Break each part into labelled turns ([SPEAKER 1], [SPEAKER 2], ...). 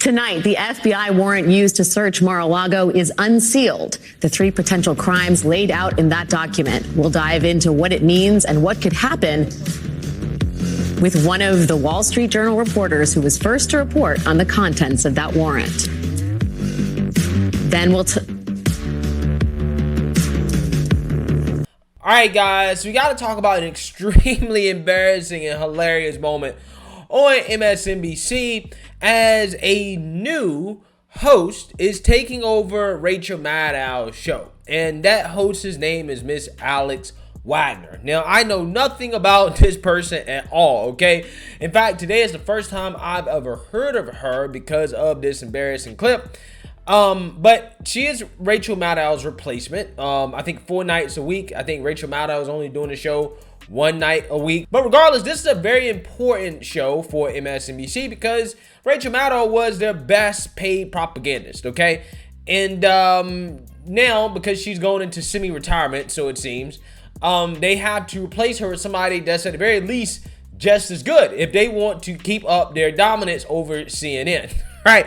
[SPEAKER 1] Tonight, the FBI warrant used to search Mar-a-Lago is unsealed. The 3 potential crimes laid out in that document. We'll dive into what it means and what could happen with one of the Wall Street Journal reporters who was first to report on the contents of that warrant. Then we'll
[SPEAKER 2] All right, guys, we got to talk about an extremely embarrassing and hilarious moment on MSNBC as a new host is taking over Rachel Maddow's show. And that host's name is Miss Alex Wagner. Now, I know nothing about this person at all, okay? In fact, today is the first time I've ever heard of her because of this embarrassing clip. But she is Rachel Maddow's replacement. I think 4 nights a week. I think Rachel Maddow is only doing the show 1 night a week. But regardless, this is a very important show for MSNBC because Rachel Maddow was their best paid propagandist, okay? And now, because she's going into semi-retirement, so it seems, they have to replace her with somebody that's at the very least just as good if they want to keep up their dominance over CNN. Right,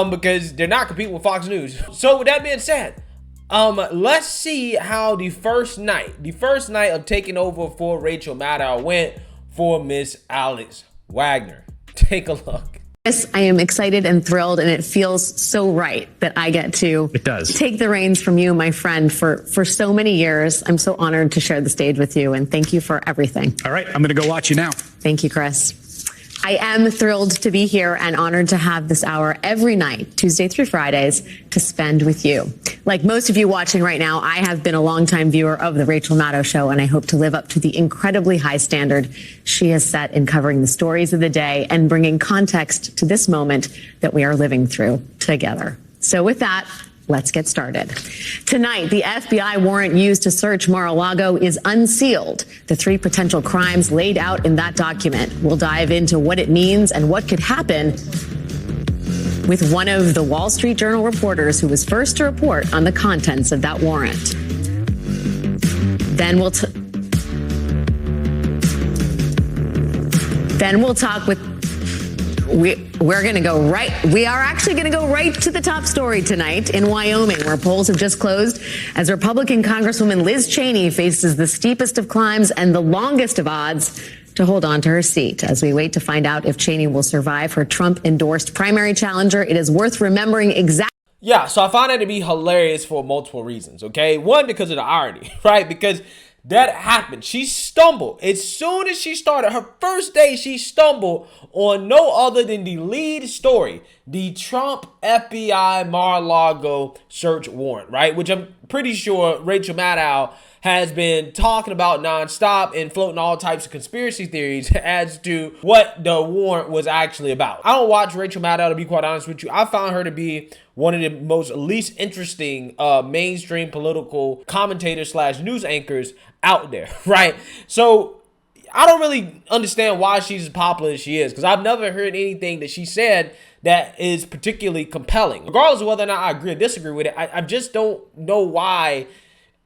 [SPEAKER 2] because they're not competing with Fox News. So with that being said, let's see how the first night of taking over for Rachel Maddow went for Miss Alex Wagner. Take a look.
[SPEAKER 1] Yes, I am excited and thrilled, and it feels so right that I get to take the reins from you, my friend, for so many years. I'm so honored to share the stage with you, and thank you for everything.
[SPEAKER 3] All right, I'm going to go watch you now.
[SPEAKER 1] Thank you, Chris. I am thrilled to be here and honored to have this hour every night, Tuesday through Fridays, to spend with you. Like most of you watching right now, I have been a longtime viewer of The Rachel Maddow Show, and I hope to live up to the incredibly high standard she has set in covering the stories of the day and bringing context to this moment that we are living through together. So with that, let's get started. Tonight, the FBI warrant used to search Mar-a-Lago is unsealed. The 3 potential crimes laid out in that document. We'll dive into what it means and what could happen with one of the Wall Street Journal reporters who was first to report on the contents of that warrant. Then we'll talk with we are actually going to go right to the top story tonight in Wyoming, where polls have just closed as Republican Congresswoman Liz Cheney faces the steepest of climbs and the longest of odds to hold on to her seat. As we wait to find out if Cheney will survive her Trump-endorsed primary challenger, it is worth remembering exactly.
[SPEAKER 2] Yeah, so I find that to be hilarious for multiple reasons, okay? One, because of the irony, right? Because that happened. She stumbled. As soon as she started, her first day, she stumbled on no other than the lead story, the Trump FBI Mar-a-Lago search warrant, right? Which I'm pretty sure Rachel Maddow has been talking about nonstop and floating all types of conspiracy theories as to what the warrant was actually about. I don't watch Rachel Maddow, to be quite honest with you. I found her to be one of the most least interesting mainstream political commentators / news anchors out there, right? So I don't really understand why she's as popular as she is, because I've never heard anything that she said that is particularly compelling. Regardless of whether or not I agree or disagree with it, I just don't know why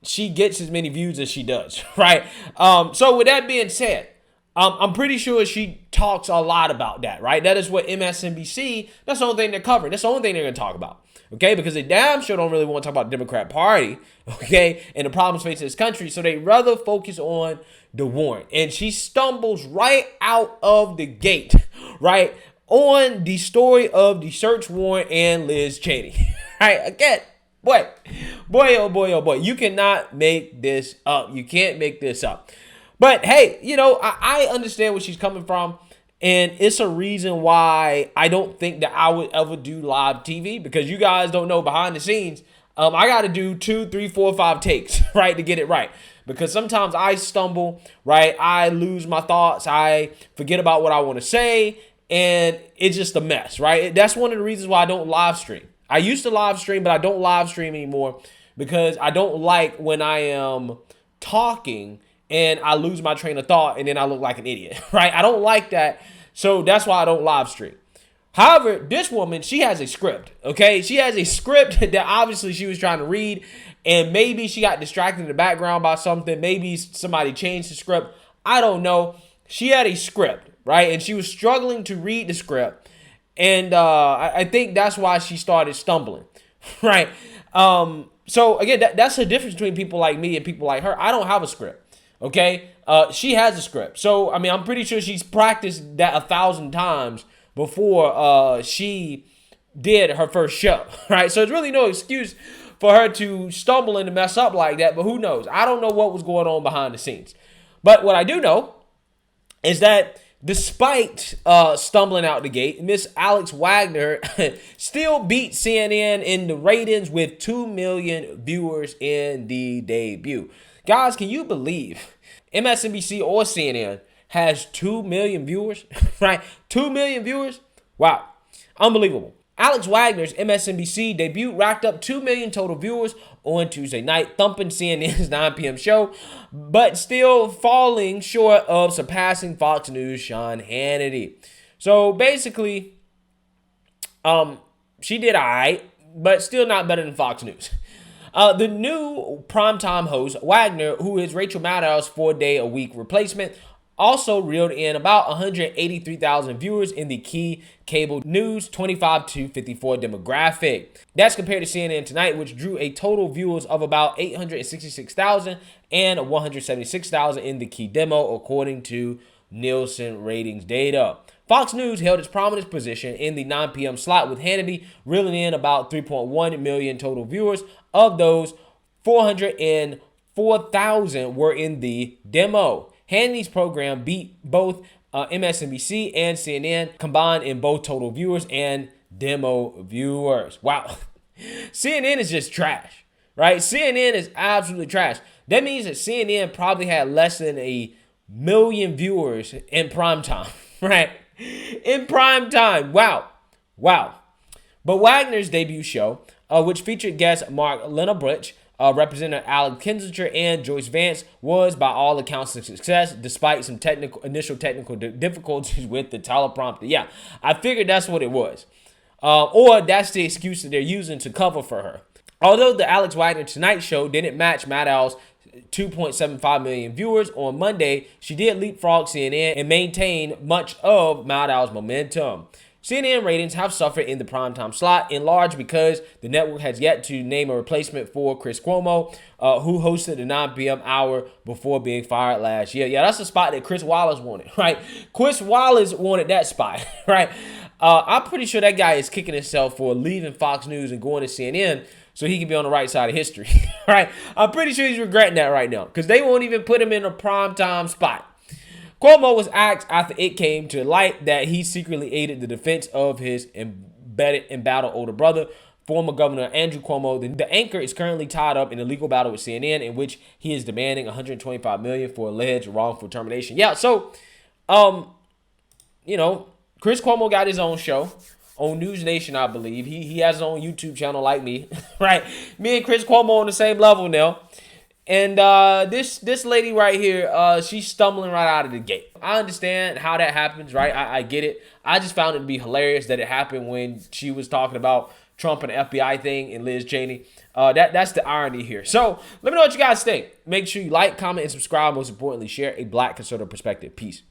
[SPEAKER 2] she gets as many views as she does, right? So with that being said, I'm pretty sure she talks a lot about that, right? That is what MSNBC, that's the only thing they're covering. That's the only thing they're going to talk about, okay? Because they damn sure don't really want to talk about the Democrat Party, okay, and the problems facing this country. So they rather focus on the warrant. And she stumbles right out of the gate, right, on the story of the search warrant and Liz Cheney, right? Again, boy, oh boy, you cannot make this up. You can't make this up. But hey, you know, I understand where she's coming from, and it's a reason why I don't think that I would ever do live TV, because you guys don't know behind the scenes, I got to do 2, 3, 4, 5 takes, right, to get it right. Because sometimes I stumble, right? I lose my thoughts. I forget about what I want to say, and it's just a mess, right? That's one of the reasons why I don't live stream. I used to live stream, but I don't live stream anymore because I don't like when I am talking and I lose my train of thought and then I look like an idiot, right? I don't like that. So that's why I don't live stream. However, this woman, she has a script, okay? She has a script that obviously she was trying to read, and maybe she got distracted in the background by something. Maybe somebody changed the script. I don't know. She had a script, right? And she was struggling to read the script. And I think that's why she started stumbling, right? So again, that's the difference between people like me and people like her. I don't have a script, okay? She has a script. So, I mean, I'm pretty sure she's practiced that 1,000 times before she did her first show, right? So it's really no excuse for her to stumble and to mess up like that, but who knows? I don't know what was going on behind the scenes. But what I do know is that despite stumbling out the gate, Miss Alex Wagner still beat CNN in the ratings with 2 million viewers in the debut. Guys, can you believe MSNBC or CNN has 2 million viewers, right? 2 million viewers? Wow, unbelievable. Alex Wagner's MSNBC debut racked up 2 million total viewers on Tuesday night, thumping CNN's 9 p.m. show, but still falling short of surpassing Fox News Sean Hannity. So basically, she did all right, but still not better than Fox News. The new primetime host, Wagner, who is Rachel Maddow's 4-day-a-week replacement, also reeled in about 183,000 viewers in the key cable news 25 to 54 demographic. That's compared to CNN Tonight, which drew a total viewers of about 866,000 and 176,000 in the key demo, according to Nielsen ratings data. Fox News held its prominent position in the 9 p.m. slot, with Hannity reeling in about 3.1 million total viewers. Of those, 404,000 were in the demo. Hannity's program beat both MSNBC and CNN combined in both total viewers and demo viewers. Wow. CNN is just trash, right? CNN is absolutely trash. That means that CNN probably had less than 1 million viewers in prime time, right? In prime time. Wow. Wow. But Wagner's debut show, which featured guest Mark Lenobridge, Representative Alex Kinzinger, and Joyce Vance, was by all accounts a success despite some initial technical difficulties with the teleprompter. Yeah, I figured that's what it was. Or that's the excuse that they're using to cover for her. Although the Alex Wagner Tonight Show didn't match Maddow's 2.75 million viewers on Monday, she did leapfrog CNN and maintain much of Maddow's momentum. CNN ratings have suffered in the primetime slot, in large because the network has yet to name a replacement for Chris Cuomo, who hosted the 9 p.m. hour before being fired last year. Yeah, that's the spot that Chris Wallace wanted, right? Chris Wallace wanted that spot, right? I'm pretty sure that guy is kicking himself for leaving Fox News and going to CNN so he can be on the right side of history, right? I'm pretty sure he's regretting that right now because they won't even put him in a primetime spot. Cuomo was asked after it came to light that he secretly aided the defense of his embattled older brother, former Governor Andrew Cuomo. The anchor is currently tied up in a legal battle with CNN in which he is demanding $125 million for alleged wrongful termination. Yeah, so, Chris Cuomo got his own show on News Nation, I believe. He has his own YouTube channel like me, right? Me and Chris Cuomo on the same level now. And this lady right here, she's stumbling right out of the gate. I understand how that happens, right? I get it. I just found it to be hilarious that it happened when she was talking about Trump and the FBI thing and Liz Cheney. That's the irony here. So let me know what you guys think. Make sure you like, comment, and subscribe. Most importantly, share a Black conservative perspective. Peace.